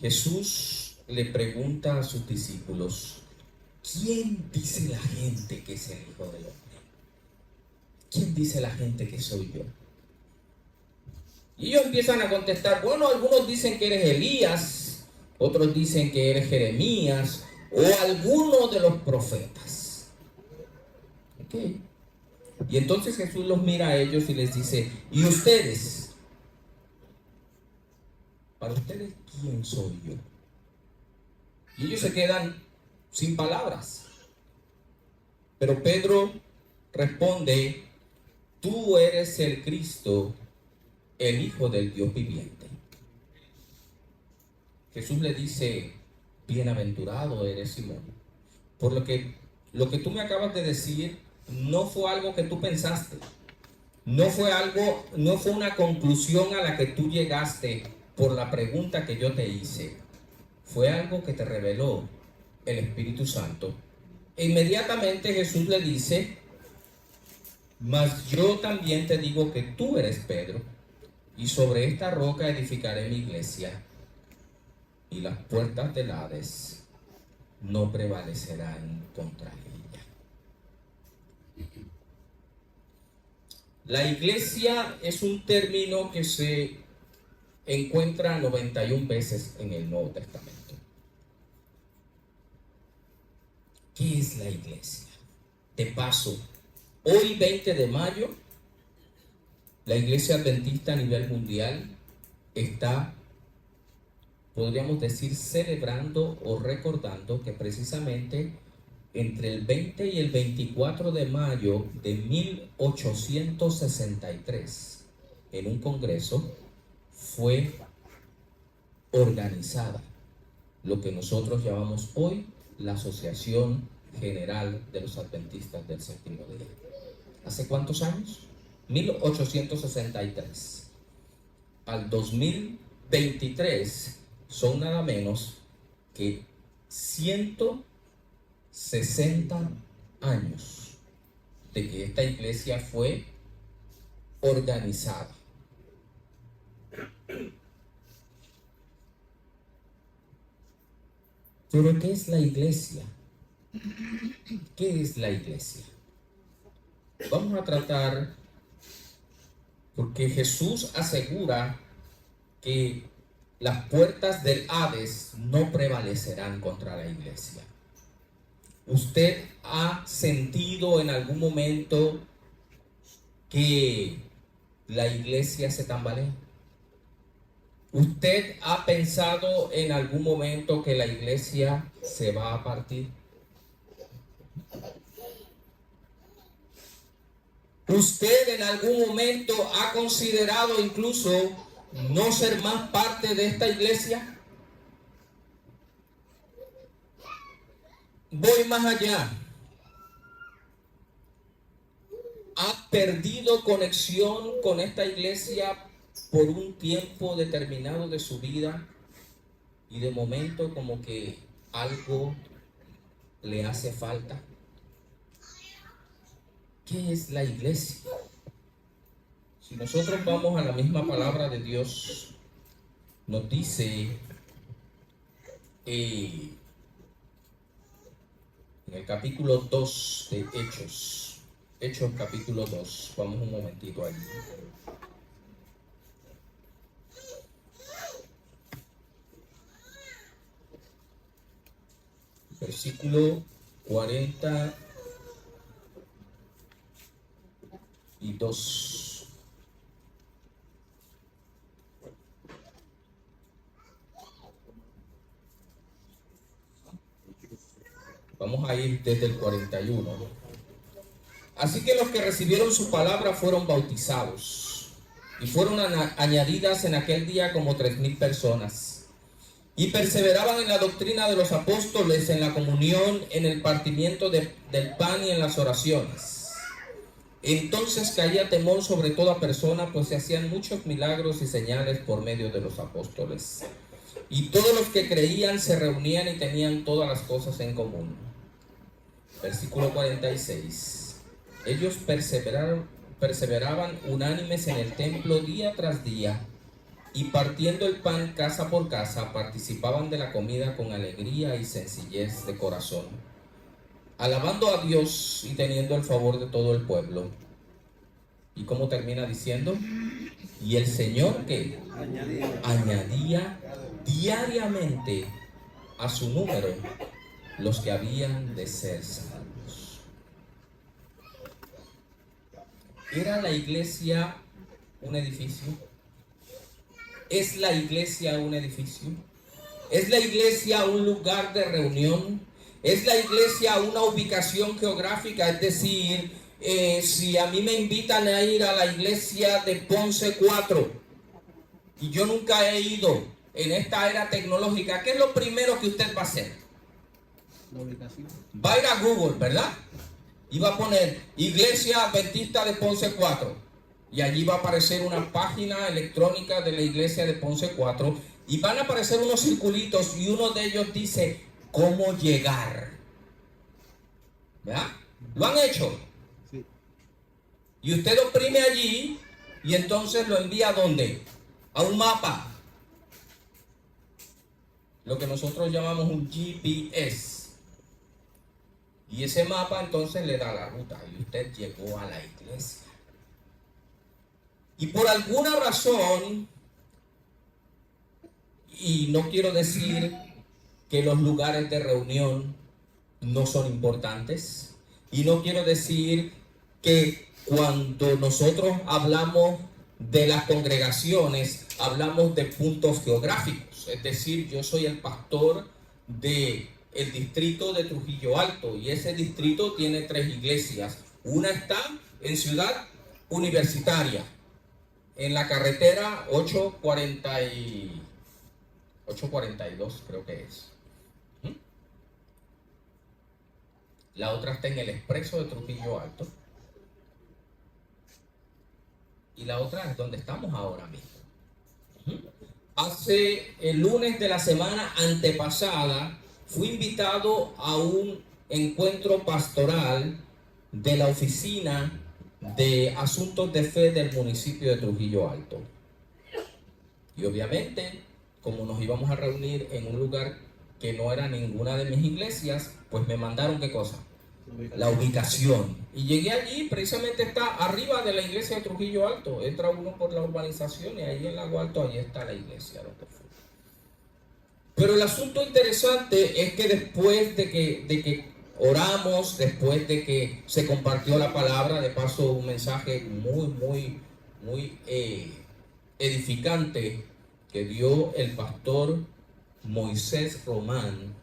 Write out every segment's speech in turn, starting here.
Jesús le pregunta a sus discípulos: ¿quién dice la gente que es el Hijo del Hombre? ¿Quién dice la gente que soy yo? Y ellos empiezan a contestar: bueno, algunos dicen que eres Elías, otros dicen que eres Jeremías o alguno de los profetas. ¿Ok? Y entonces Jesús los mira a ellos y les dice: ¿y ustedes? Para ustedes, ¿quién soy yo? Y ellos se quedan sin palabras. Pero Pedro responde: tú eres el Cristo, el Hijo del Dios viviente. Jesús le dice: bienaventurado eres Simón, por lo que tú me acabas de decir no fue algo que tú pensaste, no fue una conclusión a la que tú llegaste por la pregunta que yo te hice, fue algo que te reveló el Espíritu Santo. E inmediatamente Jesús le dice: mas yo también te digo que tú eres Pedro, y sobre esta roca edificaré mi iglesia, y las puertas del Hades no prevalecerán contra ella. La iglesia es un término que se encuentra 91 veces en el Nuevo Testamento. ¿Qué es la iglesia? De paso, hoy 20 de mayo, la Iglesia Adventista a nivel mundial está, podríamos decir, celebrando o recordando que precisamente entre el 20 y el 24 de mayo de 1863, en un congreso, fue organizada lo que nosotros llamamos hoy la Asociación General de los Adventistas del Séptimo Día. ¿Hace cuántos años? 1863. Al 2023 son nada menos que 160 años de que esta iglesia fue organizada. Pero ¿qué es la iglesia? ¿Qué es la iglesia? Vamos a tratar, porque Jesús asegura que las puertas del Hades no prevalecerán contra la iglesia. ¿Usted ha sentido en algún momento que la iglesia se tambalea? ¿Usted ha pensado en algún momento que la iglesia se va a partir? ¿Usted en algún momento ha considerado incluso no ser más parte de esta iglesia? Voy más allá. ¿Ha perdido conexión con esta iglesia por un tiempo determinado de su vida y de momento como que algo le hace falta? ¿Qué es la iglesia? Si nosotros vamos a la misma palabra de Dios, nos dice en el capítulo 2 de Hechos capítulo 2, vamos un momentito allí. Versículo 42. Vamos a ir desde el 41. Así que los que recibieron su palabra fueron bautizados, y fueron añadidas en aquel día como 3,000 personas. Y perseveraban en la doctrina de los apóstoles, en la comunión, en el partimiento del pan y en las oraciones. Entonces caía temor sobre toda persona, pues se hacían muchos milagros y señales por medio de los apóstoles. Y todos los que creían se reunían y tenían todas las cosas en común. Versículo 46. Ellos perseveraban unánimes en el templo día tras día, y partiendo el pan casa por casa, participaban de la comida con alegría y sencillez de corazón, alabando a Dios y teniendo el favor de todo el pueblo. ¿Y cómo termina diciendo? Y el Señor que añadía diariamente a su número los que habían de ser salvos. ¿Era la iglesia un edificio? ¿Es la iglesia un edificio? ¿Es la iglesia un lugar de reunión? ¿Es la iglesia una ubicación geográfica? Es decir, si a mí me invitan a ir a la iglesia de Ponce 4 y yo nunca he ido en esta era tecnológica, ¿qué es lo primero que usted va a hacer? La ubicación. Va a ir a Google, ¿verdad? Y va a poner Iglesia Adventista de Ponce 4. Y allí va a aparecer una página electrónica de la iglesia de Ponce 4. Y van a aparecer unos circulitos y uno de ellos dice, ¿cómo llegar? ¿Verdad? ¿Lo han hecho? Sí. Y usted oprime allí y entonces lo envía ¿a dónde? A un mapa. Lo que nosotros llamamos un GPS. Y ese mapa entonces le da la ruta y usted llegó a la iglesia. Y por alguna razón, y no quiero decir que los lugares de reunión no son importantes, y no quiero decir que cuando nosotros hablamos de las congregaciones, hablamos de puntos geográficos. Es decir, yo soy el pastor de el distrito de Trujillo Alto y ese distrito tiene 3 iglesias. Una está en Ciudad Universitaria, en la carretera 842 creo que es. La otra está en el expreso de Trujillo Alto. Y la otra es donde estamos ahora mismo. Hace el lunes de la semana antepasada fui invitado a un encuentro pastoral de la oficina de asuntos de fe del municipio de Trujillo Alto. Y obviamente, como nos íbamos a reunir en un lugar que no era ninguna de mis iglesias, pues me mandaron ¿qué cosa? La ubicación. Y llegué allí, precisamente está arriba de la iglesia de Trujillo Alto. Entra uno por la urbanización y ahí en Lago Alto, ahí está la iglesia. Pero el asunto interesante es que después de que oramos, después de que se compartió la palabra, de paso un mensaje muy edificante que dio el pastor Moisés Román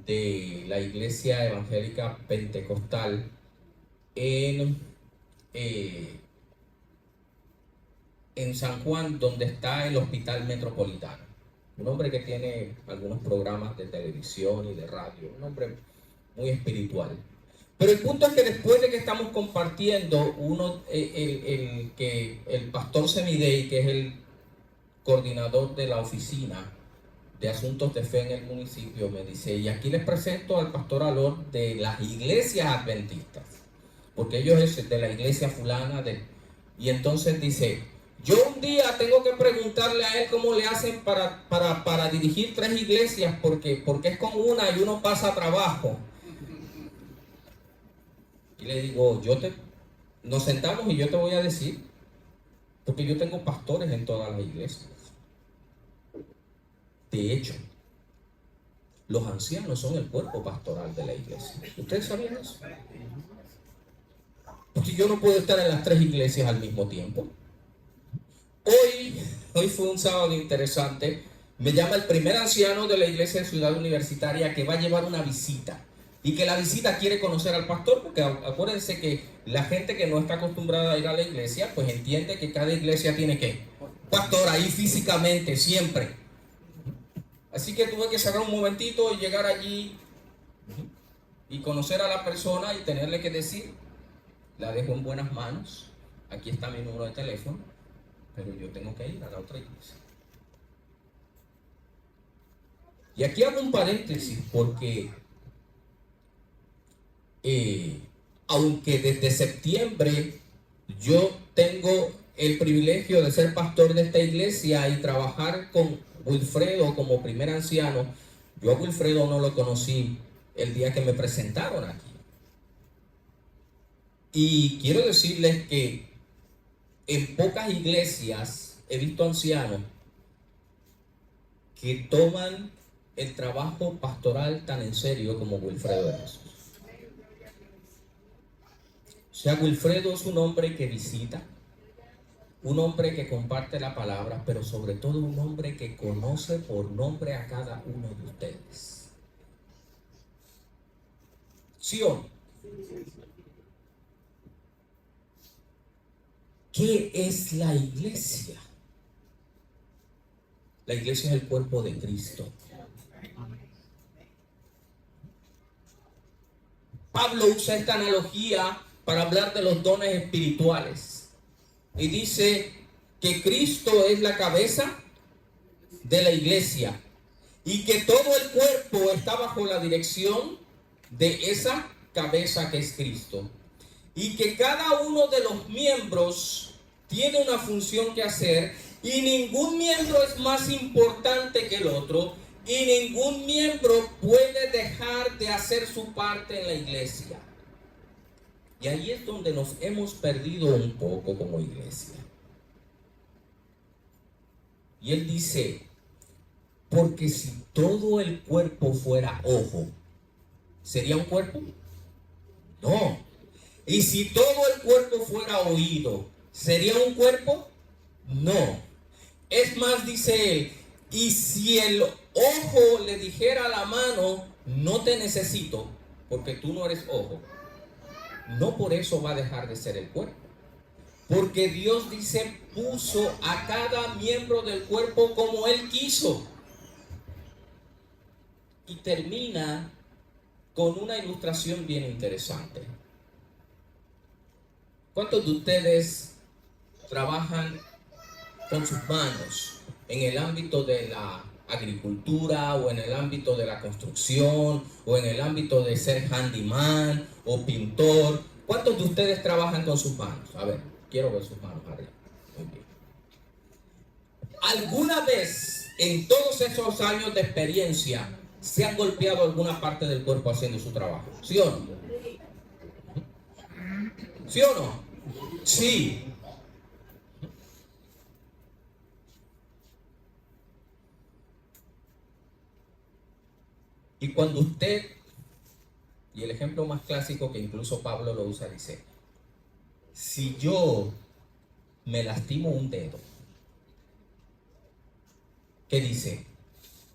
de la Iglesia Evangélica Pentecostal en San Juan, donde está el Hospital Metropolitano. Un hombre que tiene algunos programas de televisión y de radio, un hombre muy espiritual. Pero el punto es que después de que estamos compartiendo, el pastor Semidey, que es el coordinador de la oficina de asuntos de fe en el municipio, me dice, y aquí les presento al pastor Alor de las iglesias adventistas, porque ellos es de la iglesia fulana, y entonces dice, yo un día tengo que preguntarle a él cómo le hacen para dirigir 3 iglesias, porque es con una y uno pasa trabajo. Y le digo, nos sentamos y yo te voy a decir, porque yo tengo pastores en todas las iglesias. De hecho, los ancianos son el cuerpo pastoral de la iglesia. ¿Ustedes sabían eso? Porque yo no puedo estar en las 3 iglesias al mismo tiempo. Hoy fue un sábado interesante. Me llama el primer anciano de la iglesia de Ciudad Universitaria que va a llevar una visita. Y que la visita quiere conocer al pastor, porque acuérdense que la gente que no está acostumbrada a ir a la iglesia, pues entiende que cada iglesia tiene que pastor ahí físicamente, siempre. Así que tuve que cerrar un momentito y llegar allí y conocer a la persona y tenerle que decir, la dejo en buenas manos, aquí está mi número de teléfono, pero yo tengo que ir a la otra iglesia. Y aquí hago un paréntesis porque aunque desde septiembre yo tengo el privilegio de ser pastor de esta iglesia y trabajar con Wilfredo como primer anciano. Yo a Wilfredo no lo conocí el día que me presentaron aquí. Y quiero decirles que en pocas iglesias he visto ancianos que toman el trabajo pastoral tan en serio como Wilfredo de Jesús. O sea, Wilfredo es un hombre que visita, un hombre que comparte la palabra, pero sobre todo un hombre que conoce por nombre a cada uno de ustedes. ¿Sí o no? ¿Qué es la iglesia? La iglesia es el cuerpo de Cristo. Pablo usa esta analogía para hablar de los dones espirituales. Y dice que Cristo es la cabeza de la iglesia y que todo el cuerpo está bajo la dirección de esa cabeza que es Cristo. Y que cada uno de los miembros tiene una función que hacer y ningún miembro es más importante que el otro y ningún miembro puede dejar de hacer su parte en la iglesia. Y ahí es donde nos hemos perdido un poco como iglesia. Y él dice, porque si todo el cuerpo fuera ojo, ¿sería un cuerpo? No. Y si todo el cuerpo fuera oído, ¿sería un cuerpo? No. Es más, dice él, y si el ojo le dijera a la mano, no te necesito, porque tú no eres ojo, no por eso va a dejar de ser el cuerpo. Porque Dios dice, puso a cada miembro del cuerpo como Él quiso. Y termina con una ilustración bien interesante. ¿Cuántos de ustedes trabajan con sus manos en el ámbito de la agricultura o en el ámbito de la construcción o en el ámbito de ser handyman o pintor? ¿Cuántos de ustedes trabajan con sus manos? A ver, quiero ver sus manos arriba. Muy bien. ¿Alguna vez en todos esos años de experiencia se han golpeado alguna parte del cuerpo haciendo su trabajo? ¿Sí o no? ¿Sí o no? Sí. Y cuando usted, y el ejemplo más clásico que incluso Pablo lo usa, dice, si yo me lastimo un dedo, ¿qué dice?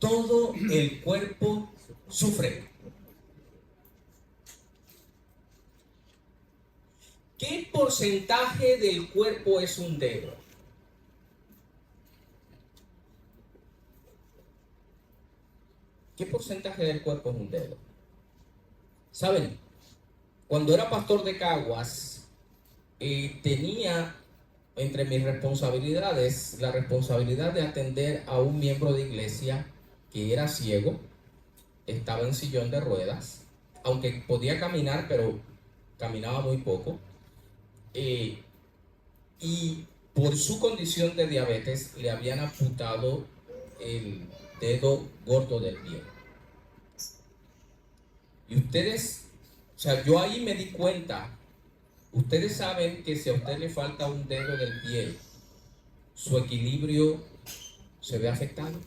Todo el cuerpo sufre. ¿Qué porcentaje del cuerpo es un dedo? ¿Qué porcentaje del cuerpo es un dedo? ¿Saben? Cuando era pastor de Caguas, tenía entre mis responsabilidades la responsabilidad de atender a un miembro de iglesia que era ciego, estaba en sillón de ruedas, aunque podía caminar, pero caminaba muy poco. Y por su condición de diabetes le habían amputado el dedo gordo del pie. Y ustedes, o sea, yo ahí me di cuenta, ustedes saben que si a usted le falta un dedo del pie, su equilibrio se ve afectado.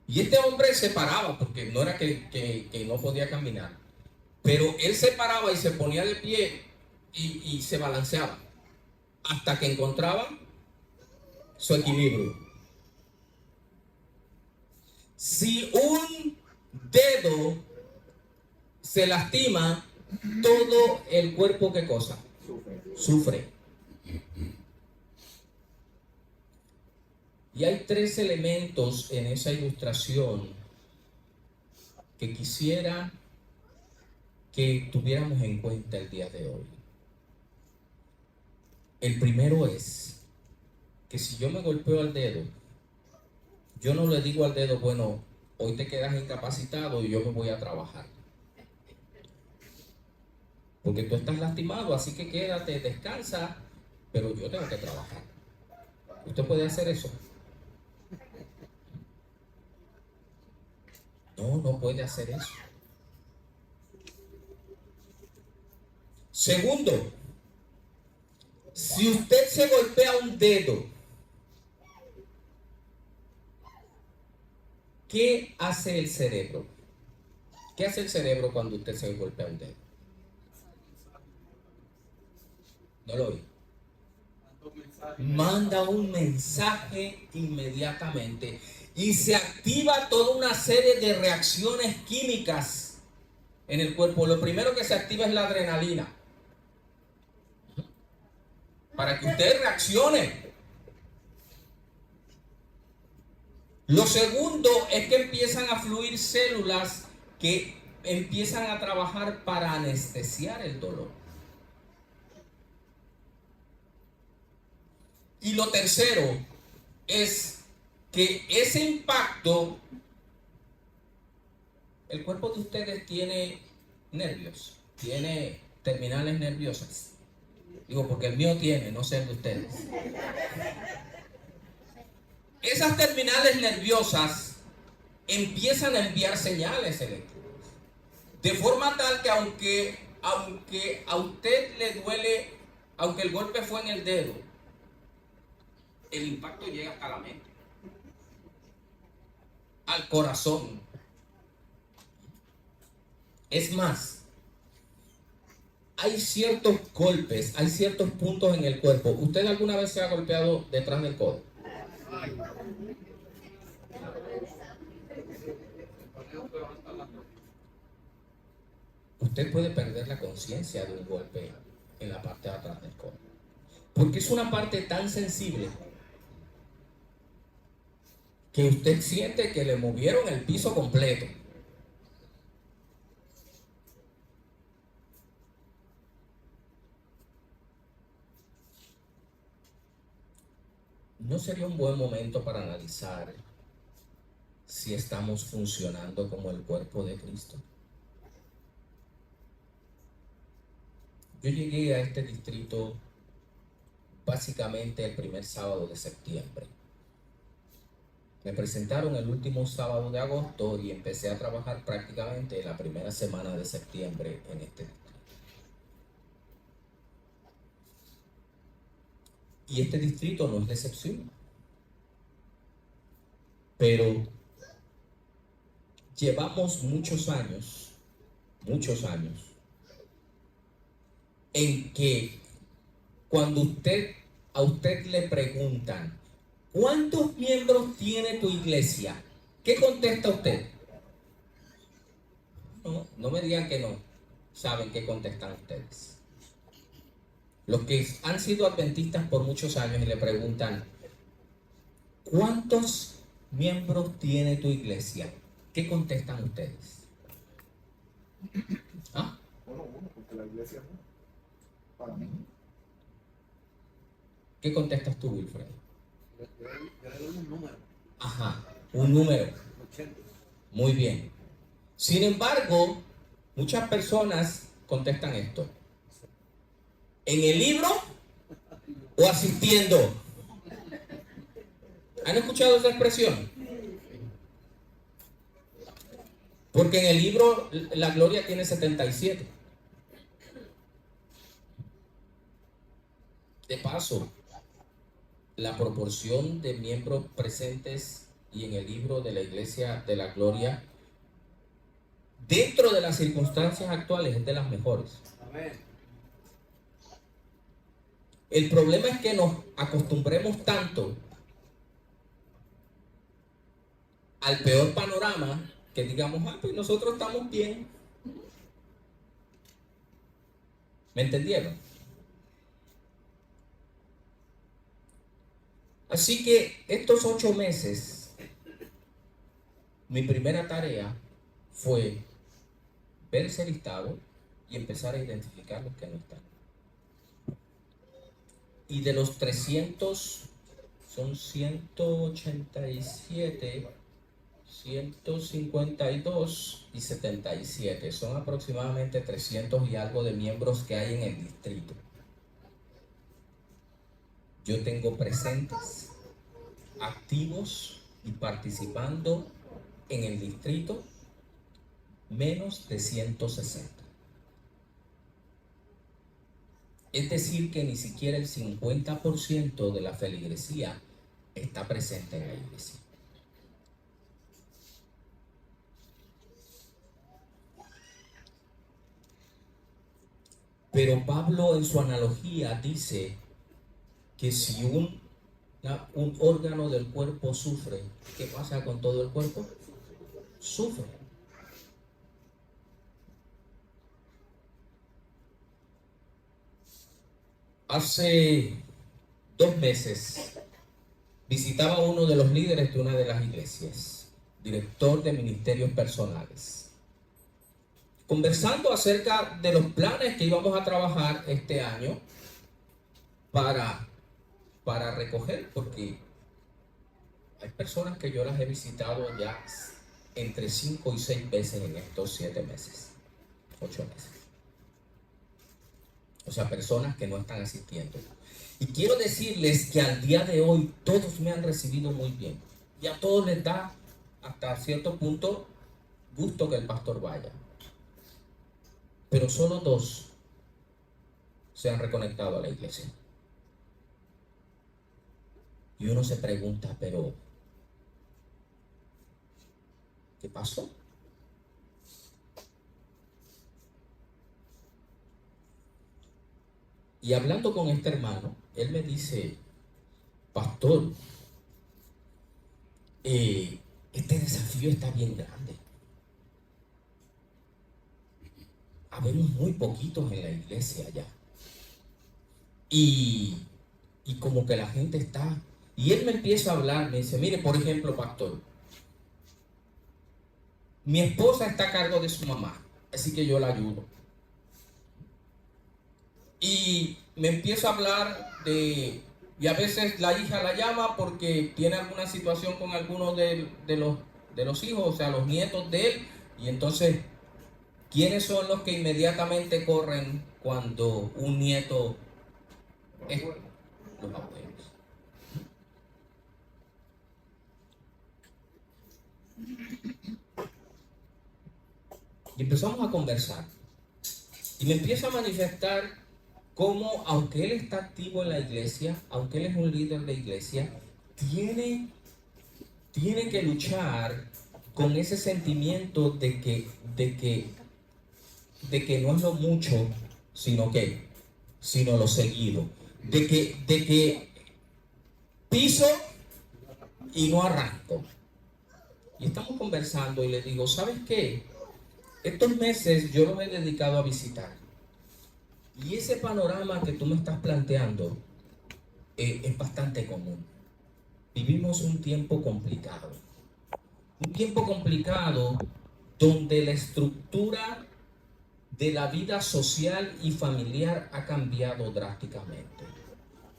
Y este hombre se paraba, porque no era que no podía caminar, pero él se paraba y se ponía de pie y se balanceaba hasta que encontraba su equilibrio. Si un dedo se lastima, todo el cuerpo, ¿qué cosa? Sufre. Y hay tres elementos en esa ilustración que quisiera que tuviéramos en cuenta el día de hoy. El primero es que si yo me golpeo al dedo, yo no le digo al dedo, bueno, hoy te quedas incapacitado y yo me voy a trabajar. porque tú estás lastimado, así que quédate, descansa, pero yo tengo que trabajar. ¿Usted puede hacer eso? No, no puede hacer eso. Segundo, si usted se golpea un dedo, ¿qué hace el cerebro? ¿Qué hace el cerebro cuando usted se golpea un dedo? No lo oí. Manda un mensaje inmediatamente y se activa toda una serie de reacciones químicas en el cuerpo. Lo primero que se activa es la adrenalina para que usted reaccione. Lo segundo es que empiezan a fluir células que empiezan a trabajar para anestesiar el dolor. Y lo tercero es que ese impacto, el cuerpo de ustedes tiene nervios, tiene terminales nerviosas. Digo, porque el mío tiene, no sé el de ustedes. Esas terminales nerviosas empiezan a enviar señales eléctricas. De forma tal que aunque a usted le duele, aunque el golpe fue en el dedo, el impacto llega hasta la mente, al corazón. Es más, hay ciertos golpes, hay ciertos puntos en el cuerpo. ¿Usted alguna vez se ha golpeado detrás del codo? Usted puede perder la conciencia de un golpe en la parte de atrás del codo, porque es una parte tan sensible que usted siente que le movieron el piso completo. ¿No sería un buen momento para analizar si estamos funcionando como el cuerpo de Cristo? Yo llegué a este distrito básicamente el primer sábado de septiembre. Me presentaron el último sábado de agosto y empecé a trabajar prácticamente la primera semana de septiembre en este distrito. Y este distrito no es la excepción. Pero llevamos muchos años, en que cuando a usted le preguntan, ¿cuántos miembros tiene tu iglesia? ¿Qué contesta usted? No, no me digan que no. Saben qué contestan ustedes. Los que han sido adventistas por muchos años y le preguntan, ¿cuántos miembros tiene tu iglesia? ¿Qué contestan ustedes? ¿Ah? Uno, porque la iglesia no. Para mí. ¿Qué contestas tú, Wilfred? Yo le doy un número. Ajá, un número. 80. Muy bien. Sin embargo, muchas personas contestan esto. ¿En el libro o asistiendo? ¿Han escuchado esa expresión? Porque en el libro la gloria tiene 77. De paso, la proporción de miembros presentes y en el libro de la Iglesia de la Gloria, dentro de las circunstancias actuales, es de las mejores. El problema es que nos acostumbremos tanto al peor panorama que digamos, pues nosotros estamos bien. ¿Me entendieron? Así que estos 8 meses, mi primera tarea fue ver ese listado y empezar a identificar los que no están. Y de los 300, son 187, 152 y 77. Son aproximadamente 300 y algo de miembros que hay en el distrito. Yo tengo presentes, activos y participando en el distrito menos de 160. Es decir, que ni siquiera el 50% de la feligresía está presente en la iglesia. Pero Pablo en su analogía dice que si un órgano del cuerpo sufre, ¿qué pasa con todo el cuerpo? Sufre. Hace 2 meses visitaba a uno de los líderes de una de las iglesias, director de ministerios personales, conversando acerca de los planes que íbamos a trabajar este año para recoger, porque hay personas que yo las he visitado ya entre 5 y 6 veces en estos 7 meses, 8 meses. O sea, personas que no están asistiendo. Y quiero decirles que al día de hoy todos me han recibido muy bien. Y a todos les da hasta cierto punto gusto que el pastor vaya. Pero solo 2 se han reconectado a la iglesia. Y uno se pregunta, pero ¿qué pasó? Y hablando con este hermano, él me dice, pastor, este desafío está bien grande. Habemos muy poquitos en la iglesia ya. Y como que la gente está... Y él me empieza a hablar, me dice, mire, por ejemplo, pastor, mi esposa está a cargo de su mamá, así que yo la ayudo. Y me empieza a hablar de... Y a veces la hija la llama porque tiene alguna situación con alguno de los hijos, o sea, los nietos de él. Y entonces, ¿quiénes son los que inmediatamente corren cuando un nieto es? Los abuelos. Y empezamos a conversar. Y me empieza a manifestar cómo, aunque él está activo en la iglesia, aunque él es un líder de iglesia, tiene que luchar con ese sentimiento de que no es lo mucho, sino lo seguido. De que piso y no arranco. Y estamos conversando y le digo, ¿sabes qué? Estos meses yo los he dedicado a visitar. Y ese panorama que tú me estás planteando es bastante común. Vivimos un tiempo complicado. Un tiempo complicado donde la estructura de la vida social y familiar ha cambiado drásticamente.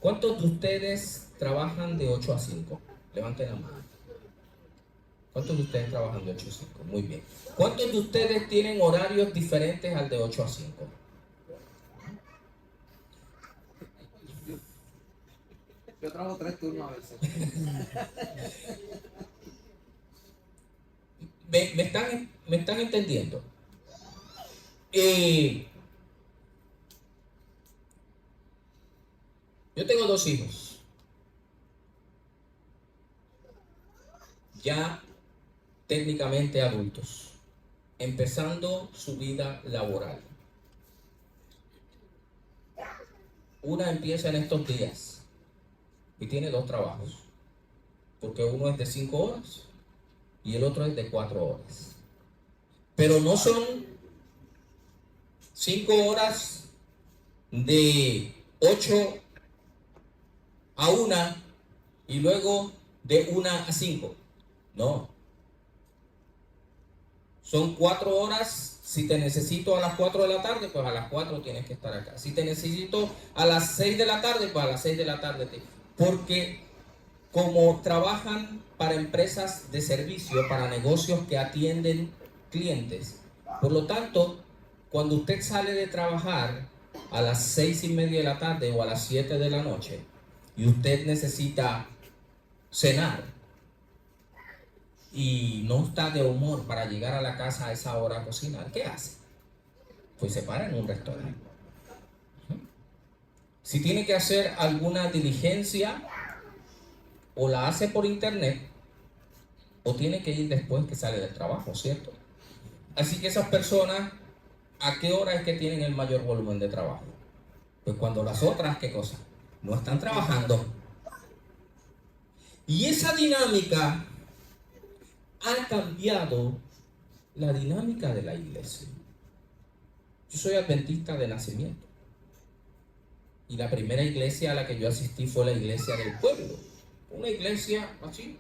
¿Cuántos de ustedes trabajan de 8 a 5? Levanten la mano. ¿Cuántos de ustedes trabajan de 8 a 5? Muy bien. ¿Cuántos de ustedes tienen horarios diferentes al de 8 a 5? Yo trabajo 3 turnos a veces. ¿Me están entendiendo? Yo tengo 2 hijos. Ya técnicamente adultos, empezando su vida laboral. Una empieza en estos días y tiene 2 trabajos, porque uno es de 5 horas y el otro es de 4 horas. Pero no son 5 horas de 8 a 1 y luego de 1 a 5. No. Son 4 horas. Si te necesito a las 4 de la tarde, pues a las 4 tienes que estar acá. Si te necesito a las 6 de la tarde, pues a las 6 de la tarde. Porque como trabajan para empresas de servicio, para negocios que atienden clientes. Por lo tanto, cuando usted sale de trabajar a las 6:30 de la tarde o a las 7 de la noche y usted necesita cenar y no está de humor para llegar a la casa a esa hora a cocinar, ¿qué hace? Pues se para en un restaurante. Si tiene que hacer alguna diligencia, o la hace por internet, o tiene que ir después que sale del trabajo, ¿cierto? Así que esas personas, ¿a qué hora es que tienen el mayor volumen de trabajo? Pues cuando las otras, ¿qué cosa? No están trabajando. Y esa dinámica ha cambiado la dinámica de la iglesia. Yo soy adventista de nacimiento. Y la primera iglesia a la que yo asistí fue la iglesia del pueblo. Una iglesia así,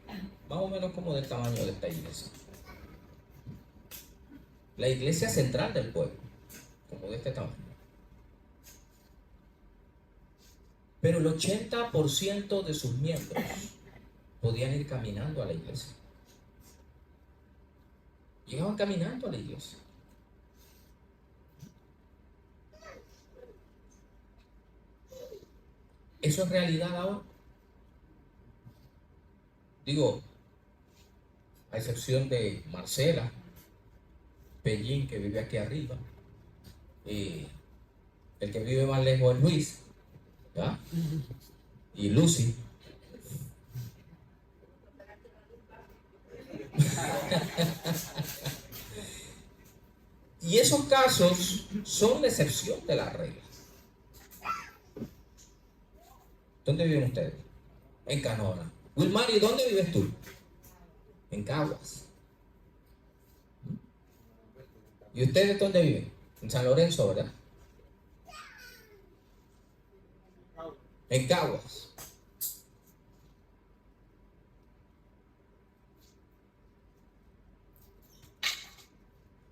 más o menos como del tamaño de esta iglesia. La iglesia central del pueblo, como de este tamaño. Pero el 80% de sus miembros podían ir caminando a la iglesia. Llegaban caminando a la iglesia. ¿Eso es realidad ahora? Digo, a excepción de Marcela, Pellín, que vive aquí arriba, el que vive más lejos es Luis, ¿verdad? Y Lucy. Y esos casos son la excepción de la regla. ¿Dónde viven ustedes? En Canora. Wilmary, ¿dónde vives tú? En Caguas. ¿Y ustedes dónde viven? En San Lorenzo, ¿verdad? En Caguas.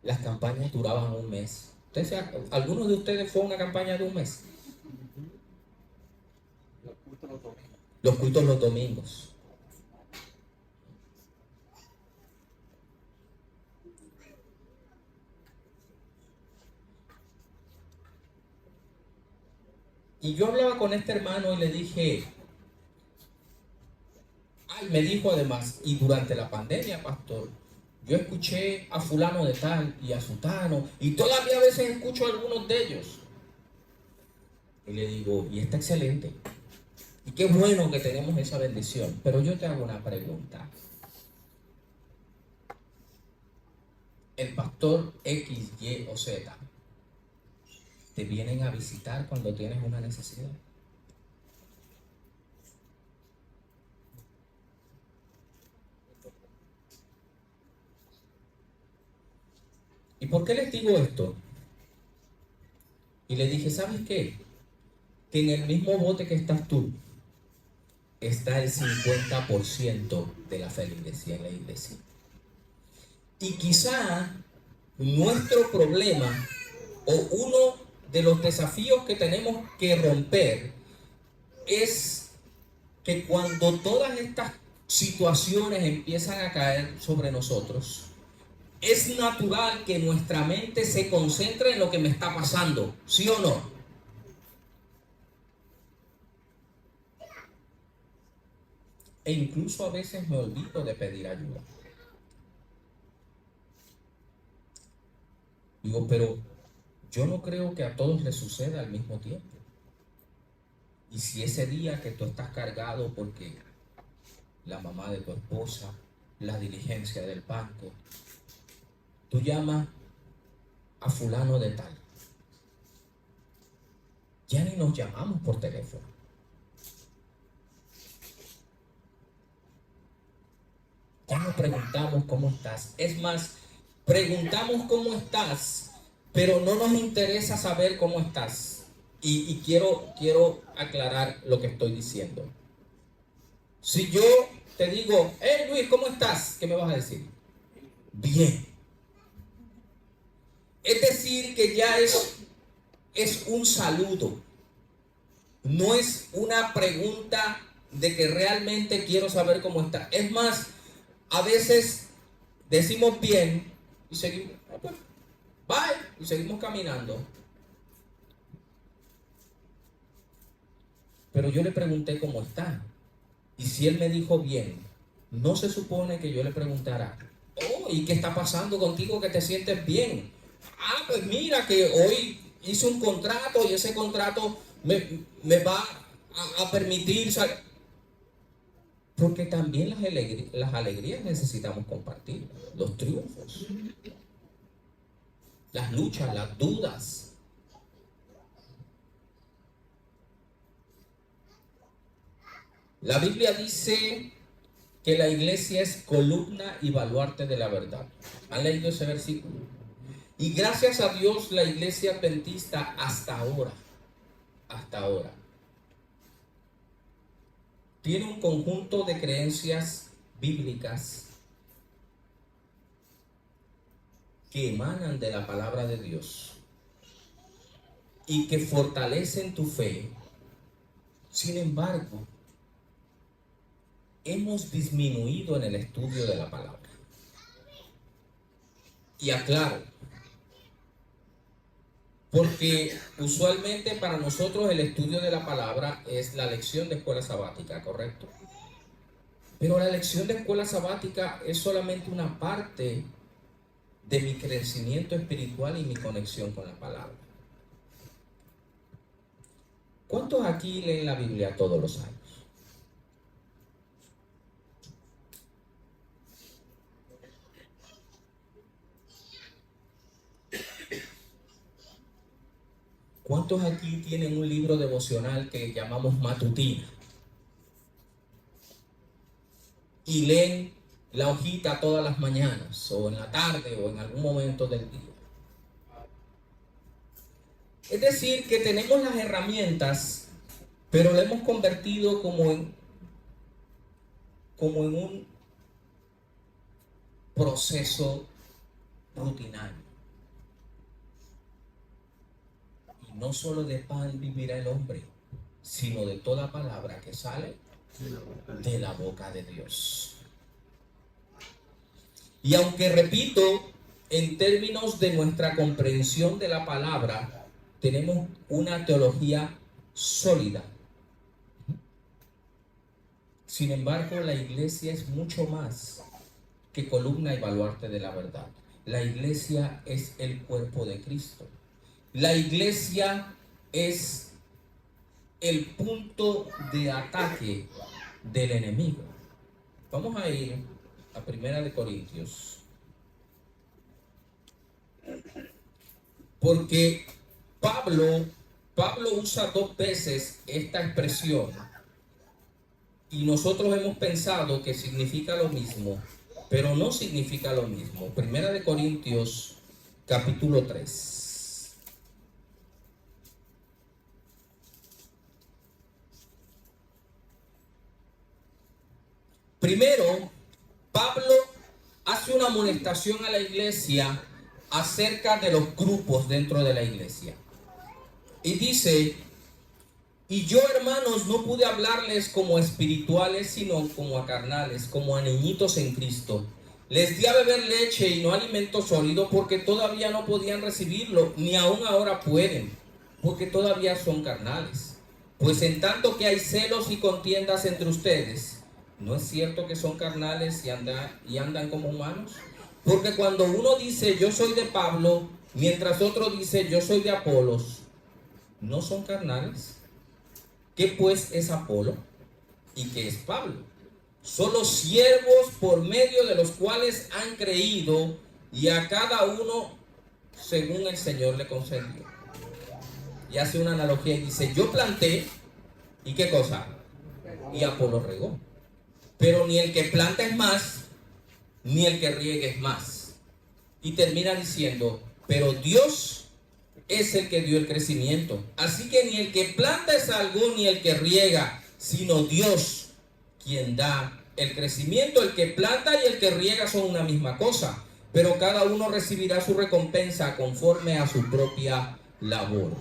Las campañas duraban un mes. ¿Algunos de ustedes fue una campaña de un mes? Los cultos los domingos. Y yo hablaba con este hermano y le dije, me dijo además, y durante la pandemia, pastor, yo escuché a fulano de tal y a sutano, y todavía a veces escucho a algunos de ellos. Y le digo, y está excelente. Y qué bueno que tenemos esa bendición. Pero yo te hago una pregunta. El pastor X, Y o Z te vienen a visitar cuando tienes una necesidad. ¿Y por qué les digo esto? Y le dije, ¿sabes qué? Que en el mismo bote que estás tú está el 50% de la feligresía en la iglesia. Y quizá nuestro problema o uno de los desafíos que tenemos que romper es que cuando todas estas situaciones empiezan a caer sobre nosotros, es natural que nuestra mente se concentre en lo que me está pasando, ¿sí o no? E incluso a veces me olvido de pedir ayuda. Digo, pero yo no creo que a todos les suceda al mismo tiempo. Y si ese día que tú estás cargado porque la mamá de tu esposa, la diligencia del banco, tú llamas a fulano de tal. Ya ni nos llamamos por teléfono. Ya nos preguntamos cómo estás. Es más, preguntamos cómo estás, pero no nos interesa saber cómo estás. Y quiero aclarar lo que estoy diciendo. Si yo te digo, hey Luis, ¿cómo estás? ¿Qué me vas a decir? Bien. Es decir, que ya es un saludo. No es una pregunta de que realmente quiero saber cómo está. Es más, a veces decimos bien y seguimos, pues, bye, y seguimos caminando. Pero yo le pregunté cómo está. Y si él me dijo bien, no se supone que yo le preguntara, oh, ¿y qué está pasando contigo que te sientes bien? Ah, pues mira que hoy hice un contrato y ese contrato me va a permitir salir. Porque también las alegrías necesitamos compartir, los triunfos, las luchas, las dudas. La Biblia dice que la iglesia es columna y baluarte de la verdad. ¿Han leído ese versículo? Y gracias a Dios la iglesia adventista hasta ahora, tiene un conjunto de creencias bíblicas que emanan de la palabra de Dios y que fortalecen tu fe. Sin embargo, hemos disminuido en el estudio de la palabra. Y aclaro, porque usualmente para nosotros el estudio de la palabra es la lección de escuela sabática, ¿correcto? Pero la lección de escuela sabática es solamente una parte de mi crecimiento espiritual y mi conexión con la palabra. ¿Cuántos aquí leen la Biblia todos los años? ¿Cuántos aquí tienen un libro devocional que llamamos matutina? Y leen la hojita todas las mañanas, o en la tarde, o en algún momento del día. Es decir, que tenemos las herramientas, pero lo hemos convertido como en un proceso rutinario. No solo de pan vivirá el hombre, sino de toda palabra que sale de la boca de Dios. Y aunque repito, en términos de nuestra comprensión de la palabra, tenemos una teología sólida. Sin embargo, la iglesia es mucho más que columna y baluarte de la verdad. La iglesia es el cuerpo de Cristo. La iglesia es el punto de ataque del enemigo. Vamos a ir a 1 Corintios. Porque Pablo usa 2 veces esta expresión y nosotros hemos pensado que significa lo mismo, pero no significa lo mismo. 1 Corintios capítulo 3. Primero, Pablo hace una amonestación a la iglesia acerca de los grupos dentro de la iglesia. Y dice, y yo, hermanos, no pude hablarles como espirituales, sino como a carnales, como a niñitos en Cristo. Les di a beber leche y no alimento sólido porque todavía no podían recibirlo, ni aún ahora pueden, porque todavía son carnales. Pues en tanto que hay celos y contiendas entre ustedes, ¿no es cierto que son carnales y andan como humanos? Porque cuando uno dice yo soy de Pablo, mientras otro dice yo soy de Apolos, ¿no son carnales? ¿Qué pues es Apolo? ¿Y qué es Pablo? Solo siervos por medio de los cuales han creído, y a cada uno según el Señor le concedió. Y hace una analogía y dice, yo planté, ¿y qué cosa? Y Apolo regó. Pero ni el que planta es más, ni el que riega es más. Y termina diciendo, pero Dios es el que dio el crecimiento. Así que ni el que planta es algo, ni el que riega, sino Dios quien da el crecimiento. El que planta y el que riega son una misma cosa, pero cada uno recibirá su recompensa conforme a su propia labor.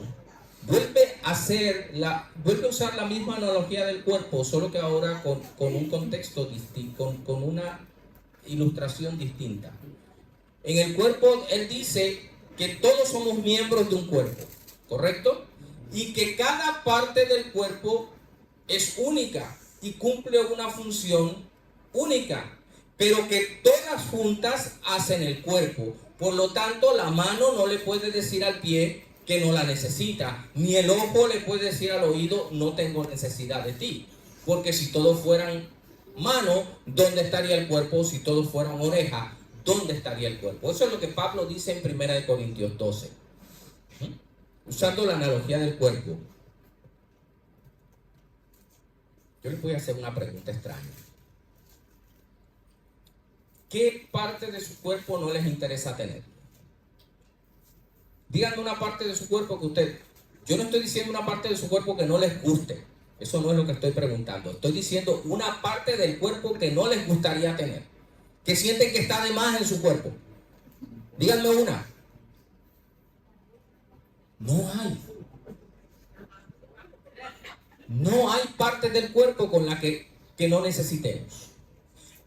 vuelve a usar la misma analogía del cuerpo, solo que ahora con un contexto distinto, con una ilustración distinta. En el cuerpo, él dice que todos somos miembros de un cuerpo, ¿correcto? Y que cada parte del cuerpo es única y cumple una función única, pero que todas juntas hacen el cuerpo. Por lo tanto, la mano no le puede decir al pie que no la necesita, ni el ojo le puede decir al oído, no tengo necesidad de ti. Porque si todos fueran mano, ¿dónde estaría el cuerpo? Si todos fueran oreja, ¿dónde estaría el cuerpo? Eso es lo que Pablo dice en 1 Corintios 12. Usando la analogía del cuerpo. Yo les voy a hacer una pregunta extraña. ¿Qué parte de su cuerpo no les interesa tener? Díganme una parte de su cuerpo que usted... Yo no estoy diciendo una parte de su cuerpo que no les guste. Eso no es lo que estoy preguntando. Estoy diciendo una parte del cuerpo que no les gustaría tener. Que sienten que está de más en su cuerpo. Díganme una. No hay. No hay parte del cuerpo con la que no necesitemos.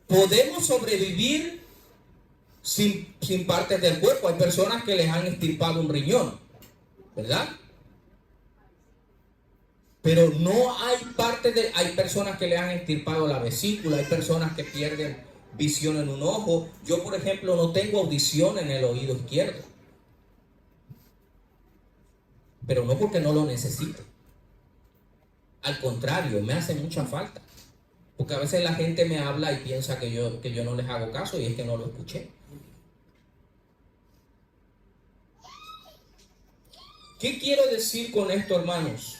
Podemos sobrevivir sin partes del cuerpo. Hay personas que les han extirpado un riñón, ¿verdad? Pero no hay hay personas que le han extirpado la vesícula, hay personas que pierden visión en un ojo. Yo, por ejemplo, no tengo audición en el oído izquierdo. Pero no porque no lo necesite. Al contrario, me hace mucha falta. Porque a veces la gente me habla y piensa que yo no les hago caso y es que no lo escuché. ¿Qué quiero decir con esto, hermanos?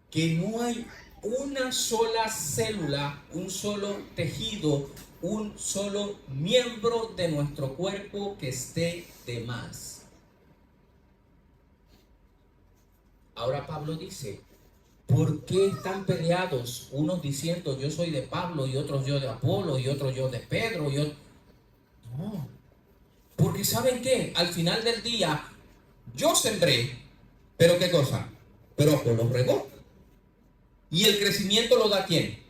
Que no hay una sola célula, un solo tejido, un solo miembro de nuestro cuerpo que esté de más. Ahora Pablo dice, ¿por qué están peleados? Unos diciendo yo soy de Pablo y otros yo de Apolo y otros yo de Pedro y otros... No, porque ¿saben qué? Al final del día yo sembré, pero ¿qué cosa? Pero Apolo regó. ¿Y el crecimiento lo da quién?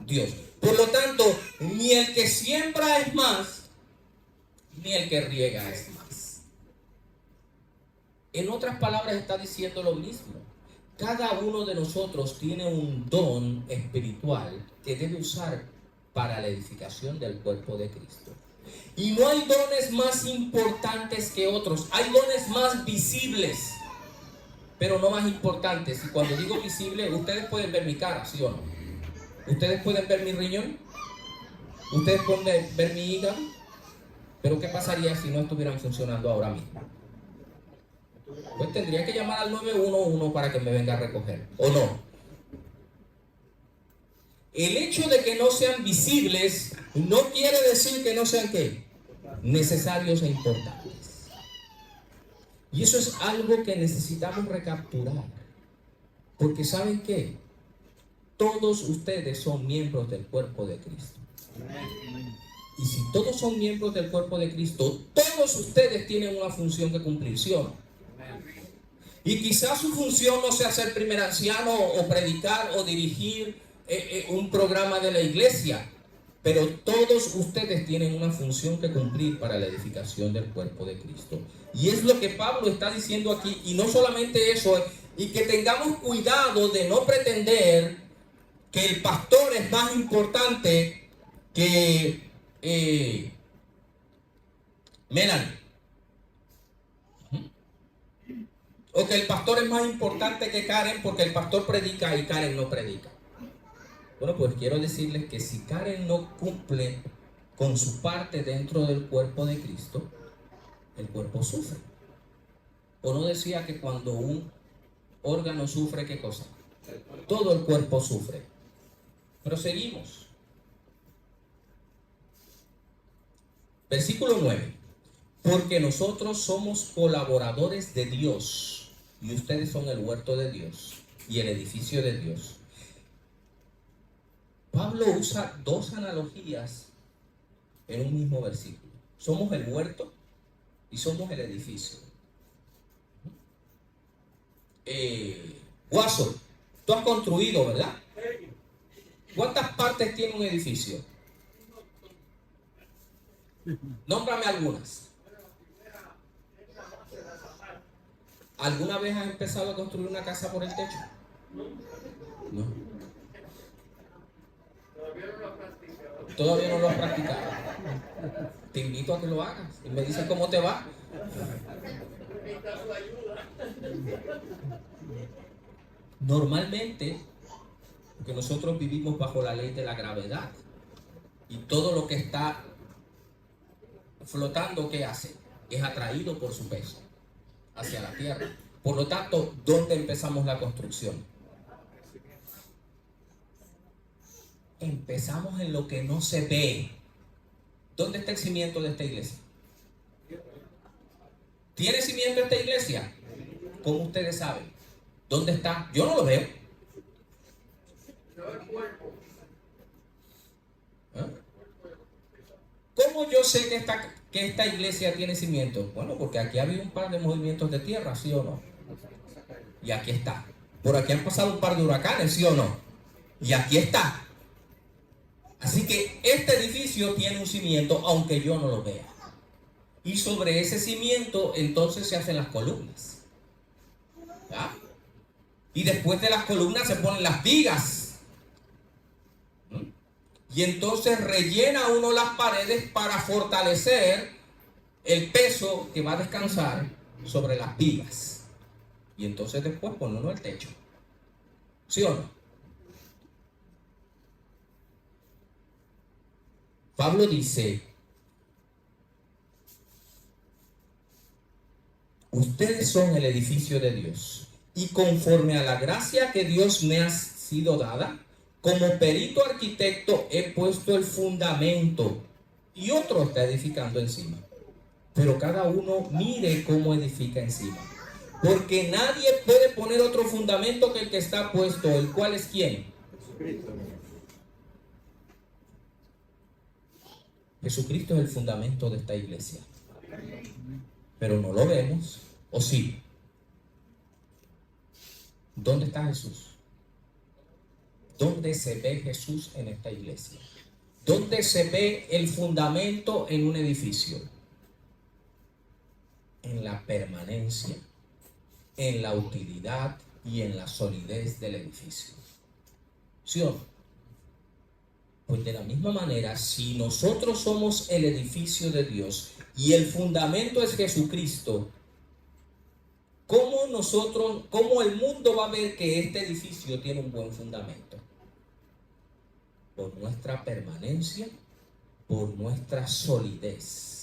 Dios. Por lo tanto, ni el que siembra es más, ni el que riega es más. En otras palabras está diciendo lo mismo. Cada uno de nosotros tiene un don espiritual que debe usar para la edificación del cuerpo de Cristo. Y no hay dones más importantes que otros. Hay dones más visibles, pero no más importantes. Y cuando digo visible, ustedes pueden ver mi cara, ¿sí o no? Ustedes pueden ver mi riñón, ustedes pueden ver mi hígado, pero ¿qué pasaría si no estuvieran funcionando ahora mismo? Pues tendría que llamar al 911 para que me venga a recoger, ¿o no? El hecho de que no sean visibles no quiere decir que no sean ¿qué? Necesarios e importantes. Y eso es algo que necesitamos recapturar. Porque ¿saben qué? Todos ustedes son miembros del cuerpo de Cristo. Y si todos son miembros del cuerpo de Cristo, todos ustedes tienen una función que cumplir, ¿sí o no? Y quizás su función no sea ser primer anciano o predicar o dirigir un programa de la iglesia, pero todos ustedes tienen una función que cumplir para la edificación del cuerpo de Cristo. Y es lo que Pablo está diciendo aquí. Y no solamente eso, y que tengamos cuidado de no pretender que el pastor es más importante que Melanie. O que el pastor es más importante que Karen porque el pastor predica y Karen no predica. Bueno, pues quiero decirles que si Karen no cumple con su parte dentro del cuerpo de Cristo, el cuerpo sufre. ¿O no decía que cuando un órgano sufre, qué cosa? Todo el cuerpo sufre. Pero seguimos. Versículo 9. Porque nosotros somos colaboradores de Dios y ustedes son el huerto de Dios y el edificio de Dios. Pablo usa dos analogías en un mismo versículo. Somos el huerto y somos el edificio. Guaso, tú has construido, ¿verdad? ¿Cuántas partes tiene un edificio? Nómbrame algunas. ¿Alguna vez has empezado a construir una casa por el techo? No. Todavía no lo has practicado. Te invito a que lo hagas y me dices cómo te va. Normalmente, porque nosotros vivimos bajo la ley de la gravedad y todo lo que está flotando, ¿qué hace? Es atraído por su peso hacia la tierra. Por lo tanto, ¿dónde empezamos la construcción? Empezamos en lo que no se ve. ¿Dónde está el cimiento de esta iglesia? ¿Tiene cimiento esta iglesia? ¿Cómo ustedes saben? ¿Dónde está? Yo no lo veo. ¿Ah? ¿Cómo yo sé que esta iglesia tiene cimiento? Bueno, porque aquí había un par de movimientos de tierra, ¿sí o no? Y aquí está. Por aquí han pasado un par de huracanes, ¿sí o no? Y aquí está. Así que este edificio tiene un cimiento, aunque yo no lo vea. Y sobre ese cimiento, entonces se hacen las columnas. ¿Ya? Y después de las columnas se ponen las vigas. Y entonces rellena uno las paredes para fortalecer el peso que va a descansar sobre las vigas. Y entonces después pone uno el techo. ¿Sí o no? Pablo dice: ustedes son el edificio de Dios, y conforme a la gracia que Dios me ha sido dada, como perito arquitecto he puesto el fundamento, y otro está edificando encima. Pero cada uno mire cómo edifica encima. Porque nadie puede poner otro fundamento que el que está puesto, el cual es ¿quién? Jesucristo. Jesucristo es el fundamento de esta iglesia. Pero no lo vemos, ¿o sí? ¿Dónde está Jesús? ¿Dónde se ve Jesús en esta iglesia? ¿Dónde se ve el fundamento en un edificio? En la permanencia, en la utilidad y en la solidez del edificio. ¿Sí o no? Pues de la misma manera, si nosotros somos el edificio de Dios y el fundamento es Jesucristo, ¿cómo el mundo va a ver que este edificio tiene un buen fundamento? Por nuestra permanencia, por nuestra solidez.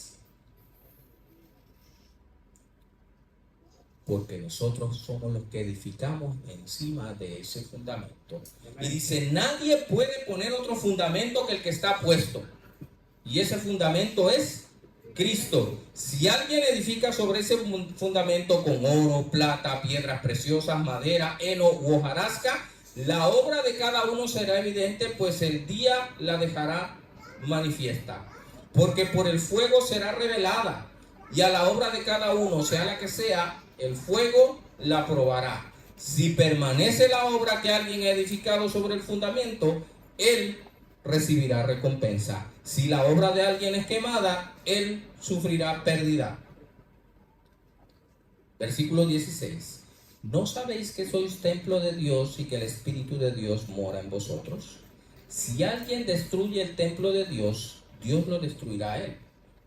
Porque nosotros somos los que edificamos encima de ese fundamento. Y dice, nadie puede poner otro fundamento que el que está puesto. Y ese fundamento es Cristo. Si alguien edifica sobre ese fundamento con oro, plata, piedras preciosas, madera, heno u hojarasca, la obra de cada uno será evidente, pues el día la dejará manifiesta. Porque por el fuego será revelada, y a la obra de cada uno, sea la que sea, el fuego la probará. Si permanece la obra que alguien ha edificado sobre el fundamento, él recibirá recompensa. Si la obra de alguien es quemada, él sufrirá pérdida. Versículo 16. ¿No sabéis que sois templo de Dios y que el Espíritu de Dios mora en vosotros? Si alguien destruye el templo de Dios, Dios lo destruirá a él,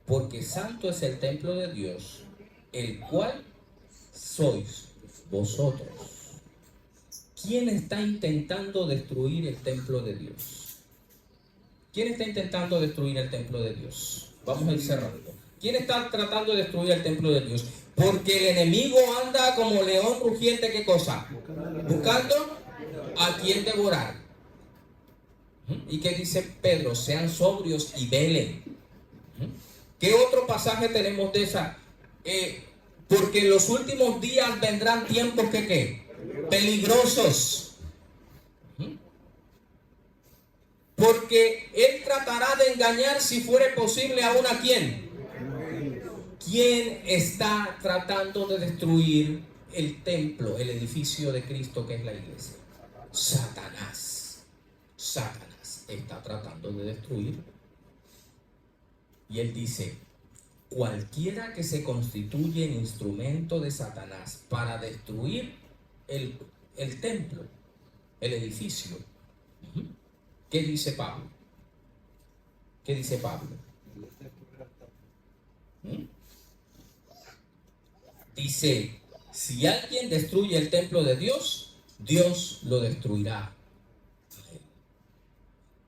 porque santo es el templo de Dios, el cual sois vosotros. ¿Quién está intentando destruir el templo de Dios? ¿Quién está intentando destruir el templo de Dios? Vamos a ir cerrando. ¿Quién está tratando de destruir el templo de Dios? Porque el enemigo anda como león rugiente, ¿qué cosa? Buscando a quien devorar. ¿Y qué dice Pedro? Sean sobrios y velen. ¿Qué otro pasaje tenemos de esa? Porque en los últimos días vendrán tiempos que ¿qué? Peligrosos. Porque él tratará de engañar, si fuere posible, aún a quién. ¿Quién está tratando de destruir el templo, el edificio de Cristo que es la iglesia? Satanás. Satanás está tratando de destruir. Y él dice, cualquiera que se constituye en instrumento de Satanás para destruir el templo, el edificio. ¿Qué dice Pablo? ¿Qué dice Pablo? Dice, si alguien destruye el templo de Dios, Dios lo destruirá.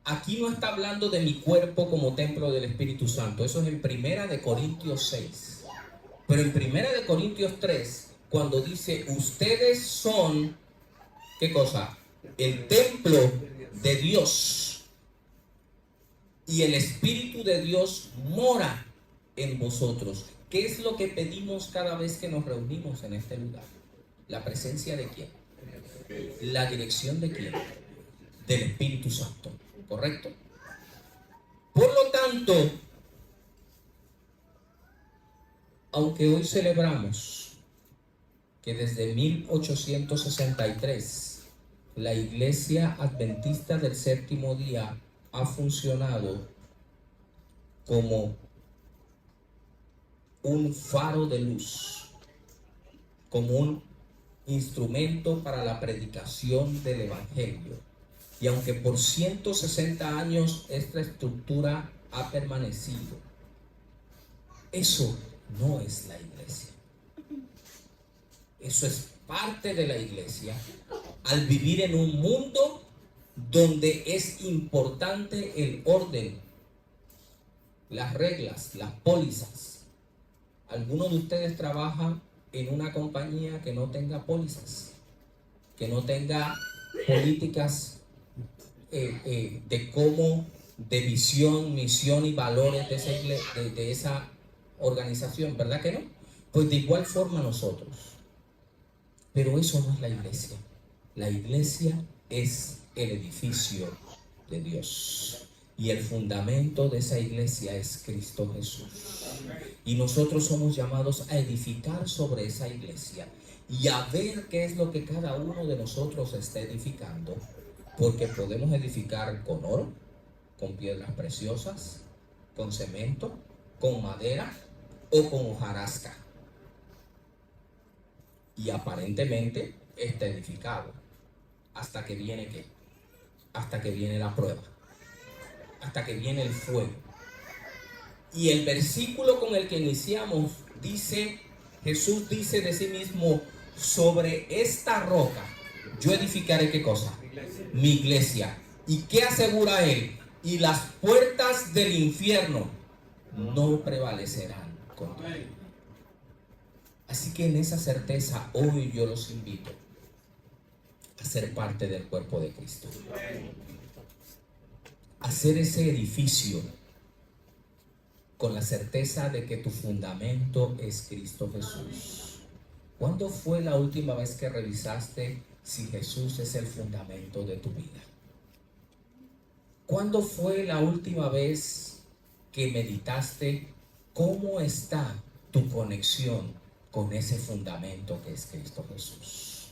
Aquí no está hablando de mi cuerpo como templo del Espíritu Santo. Eso es en 1 Corintios 6. Pero en 1 Corintios 3, cuando dice, ustedes son, ¿qué cosa? El templo de Dios. Y el Espíritu de Dios mora en vosotros. ¿Qué es lo que pedimos cada vez que nos reunimos en este lugar? ¿La presencia de quién? ¿La dirección de quién? Del Espíritu Santo. ¿Correcto? Por lo tanto, aunque hoy celebramos que desde 1863 la Iglesia Adventista del Séptimo Día ha funcionado como un faro de luz, como un instrumento para la predicación del Evangelio. Y aunque por 160 años esta estructura ha permanecido, eso no es la iglesia. Eso es parte de la iglesia al vivir en un mundo donde es importante el orden, las reglas, las pólizas. ¿Alguno de ustedes trabaja en una compañía que no tenga pólizas, que no tenga políticas de cómo, de visión, misión y valores de esa organización? ¿Verdad que no? Pues de igual forma nosotros. Pero eso no es la iglesia. La iglesia es el edificio de Dios. Y el fundamento de esa iglesia es Cristo Jesús. Y nosotros somos llamados a edificar sobre esa iglesia y a ver qué es lo que cada uno de nosotros está edificando. Porque podemos edificar con oro, con piedras preciosas, con cemento, con madera o con hojarasca. Y aparentemente está edificado. ¿Hasta que viene qué? Hasta que viene la prueba. Hasta que viene el fuego. Y el versículo con el que iniciamos dice, Jesús dice de sí mismo, sobre esta roca yo edificaré ¿qué cosa? Mi iglesia. ¿Y qué asegura él? Y las puertas del infierno no prevalecerán contra él. Así que en esa certeza hoy yo los invito a ser parte del cuerpo de Cristo. A ser ese edificio con la certeza de que tu fundamento es Cristo Jesús. ¿Cuándo fue la última vez que revisaste si Jesús es el fundamento de tu vida? ¿Cuándo fue la última vez que meditaste cómo está tu conexión con ese fundamento que es Cristo Jesús?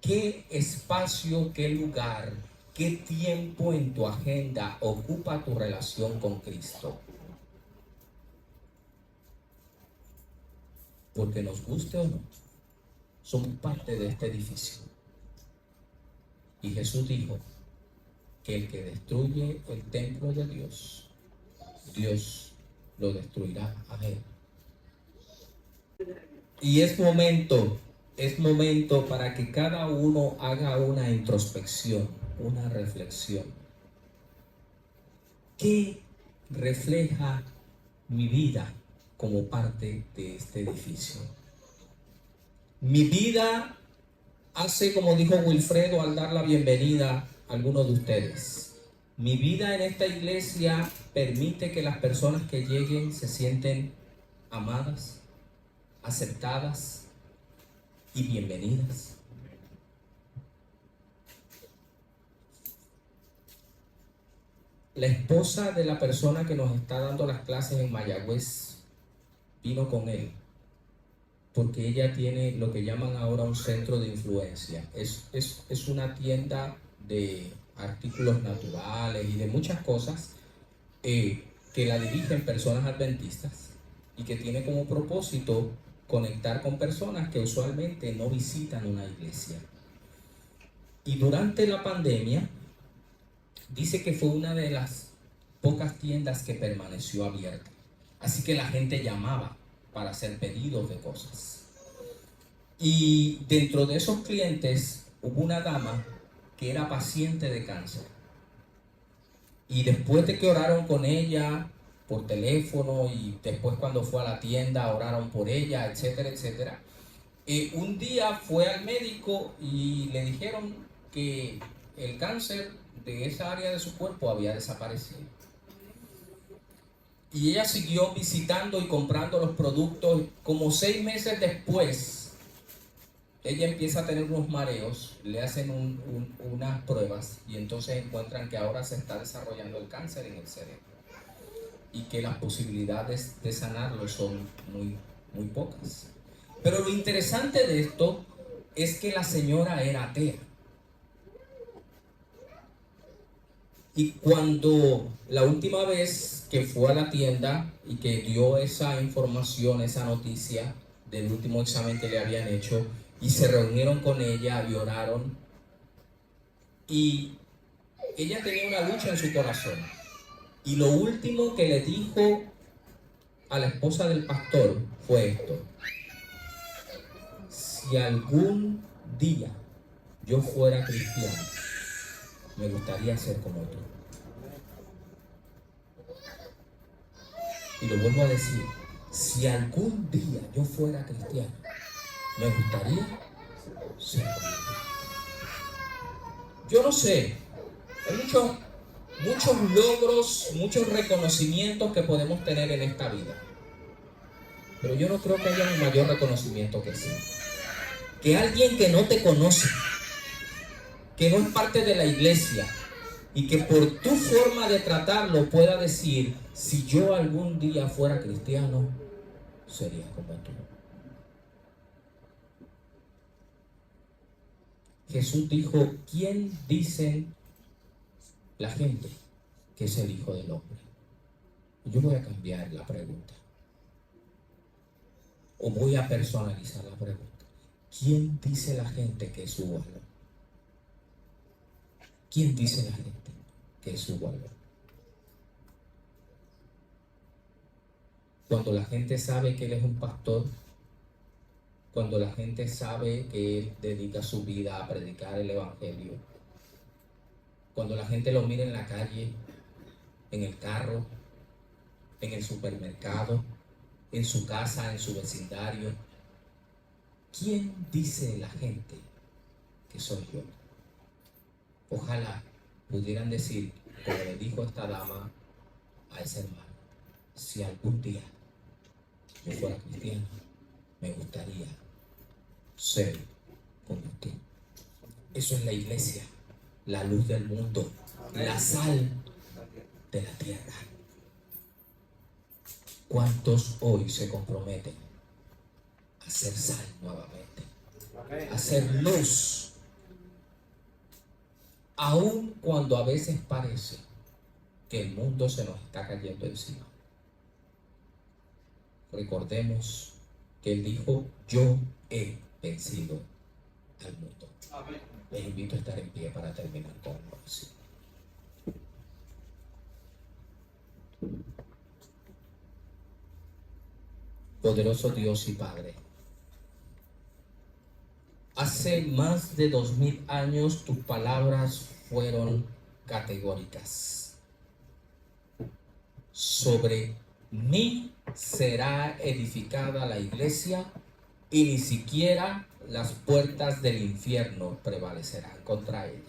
¿Qué espacio, qué lugar, qué tiempo en tu agenda ocupa tu relación con Cristo? Porque nos guste o no, somos parte de este edificio. Y Jesús dijo que el que destruye el templo de Dios, Dios lo destruirá a él. Y es momento para que cada uno haga una introspección, una reflexión. ¿Qué refleja mi vida como parte de este edificio? Mi vida hace, como dijo Wilfredo al dar la bienvenida a algunos de ustedes, mi vida en esta iglesia permite que las personas que lleguen se sienten amadas, aceptadas y bienvenidas. La esposa de la persona que nos está dando las clases en Mayagüez vino con él porque ella tiene lo que llaman ahora un centro de influencia. Es una tienda de artículos naturales y de muchas cosas que la dirigen personas adventistas y que tiene como propósito conectar con personas que usualmente no visitan una iglesia. Y durante la pandemia, dice que fue una de las pocas tiendas que permaneció abierta. Así que la gente llamaba para hacer pedidos de cosas. Y dentro de esos clientes hubo una dama que era paciente de cáncer. Y después de que oraron con ella por teléfono y después cuando fue a la tienda oraron por ella, etcétera, etcétera. Un día fue al médico y le dijeron que el cáncer de esa área de su cuerpo había desaparecido. Y ella siguió visitando y comprando los productos. Como 6 meses después, ella empieza a tener unos mareos, le hacen unas pruebas y entonces encuentran que ahora se está desarrollando el cáncer en el cerebro y que las posibilidades de sanarlo son muy pocas. Pero lo interesante de esto es que la señora era atea. Y cuando la última vez que fue a la tienda y que dio esa información, esa noticia del último examen que le habían hecho, y se reunieron con ella y oraron, y ella tenía una lucha en su corazón. Y lo último que le dijo a la esposa del pastor fue esto: si algún día yo fuera cristiano, me gustaría ser como tú. Y lo vuelvo a decir, si algún día yo fuera cristiano, me gustaría ser como tú. Yo no sé, hay muchos logros, muchos reconocimientos que podemos tener en esta vida, pero yo no creo que haya un mayor reconocimiento que ese. Que alguien que no te conoce, que no es parte de la iglesia, y que por tu forma de tratarlo pueda decir, si yo algún día fuera cristiano, sería como tú. Jesús dijo, ¿quién dicen la gente que es el Hijo del Hombre? Yo voy a cambiar la pregunta, o voy a personalizar la pregunta. ¿Quién dice la gente que es su valor? ¿Quién dice la gente que es su valor? Cuando la gente sabe que él es un pastor, cuando la gente sabe que él dedica su vida a predicar el evangelio, cuando la gente lo mira en la calle, en el carro, en el supermercado, en su casa, en su vecindario, ¿quién dice la gente que soy yo? Ojalá pudieran decir, como le dijo esta dama a ese hermano, si algún día yo fuera cristiano, me gustaría ser como tú. Eso es la iglesia, la luz del mundo, la sal de la tierra. ¿Cuántos hoy se comprometen a ser sal nuevamente? A ser luz. Aun cuando a veces parece que el mundo se nos está cayendo encima. Recordemos que él dijo, yo he vencido al mundo. Les invito a estar en pie para terminar con la oración. Poderoso Dios y Padre, hace más de 2000 años tus palabras fueron categóricas. Sobre mí será edificada la iglesia y ni siquiera las puertas del infierno prevalecerán contra ella.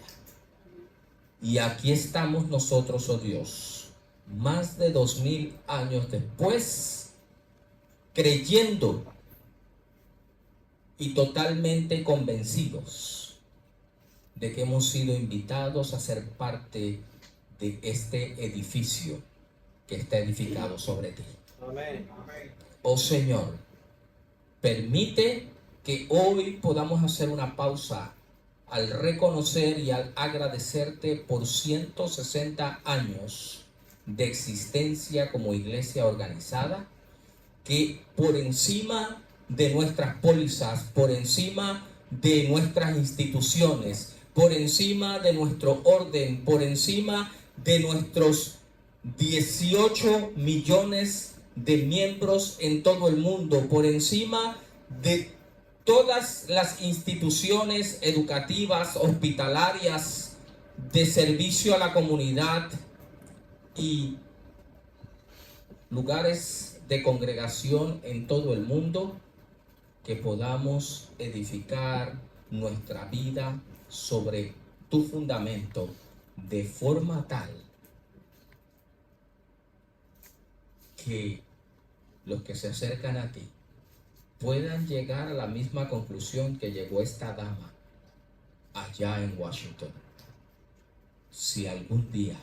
Y aquí estamos nosotros, oh Dios, más de 2000 años después, creyendo y totalmente convencidos de que hemos sido invitados a ser parte de este edificio que está edificado sobre ti. Amén. Oh Señor, Permite que hoy podamos hacer una pausa al reconocer y al agradecerte por 160 años de existencia como iglesia organizada, que por encima de nuestras pólizas, por encima de nuestras instituciones, por encima de nuestro orden, por encima de nuestros 18 millones de miembros en todo el mundo, por encima de todas las instituciones educativas, hospitalarias, de servicio a la comunidad y lugares de congregación en todo el mundo, que podamos edificar nuestra vida sobre tu fundamento de forma tal que los que se acercan a ti puedan llegar a la misma conclusión que llegó esta dama allá en Washington. Si algún día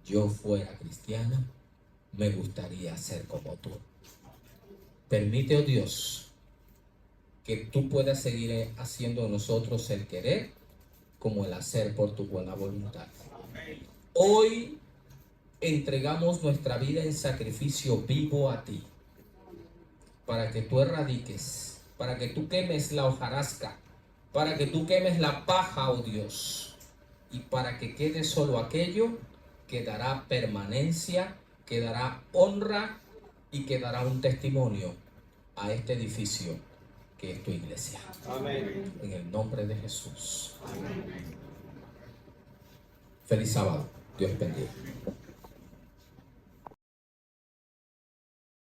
yo fuera cristiana, me gustaría ser como tú. Permite, oh Dios, que tú puedas seguir haciendo en nosotros el querer como el hacer por tu buena voluntad. Hoy entregamos nuestra vida en sacrificio vivo a ti, para que tú erradiques, para que tú quemes la hojarasca, para que tú quemes la paja, oh Dios, y para que quede solo aquello que dará permanencia, que dará honra y que dará un testimonio a este edificio que es tu iglesia. Amén. En el nombre de Jesús. Amén. Feliz sábado. Dios bendiga.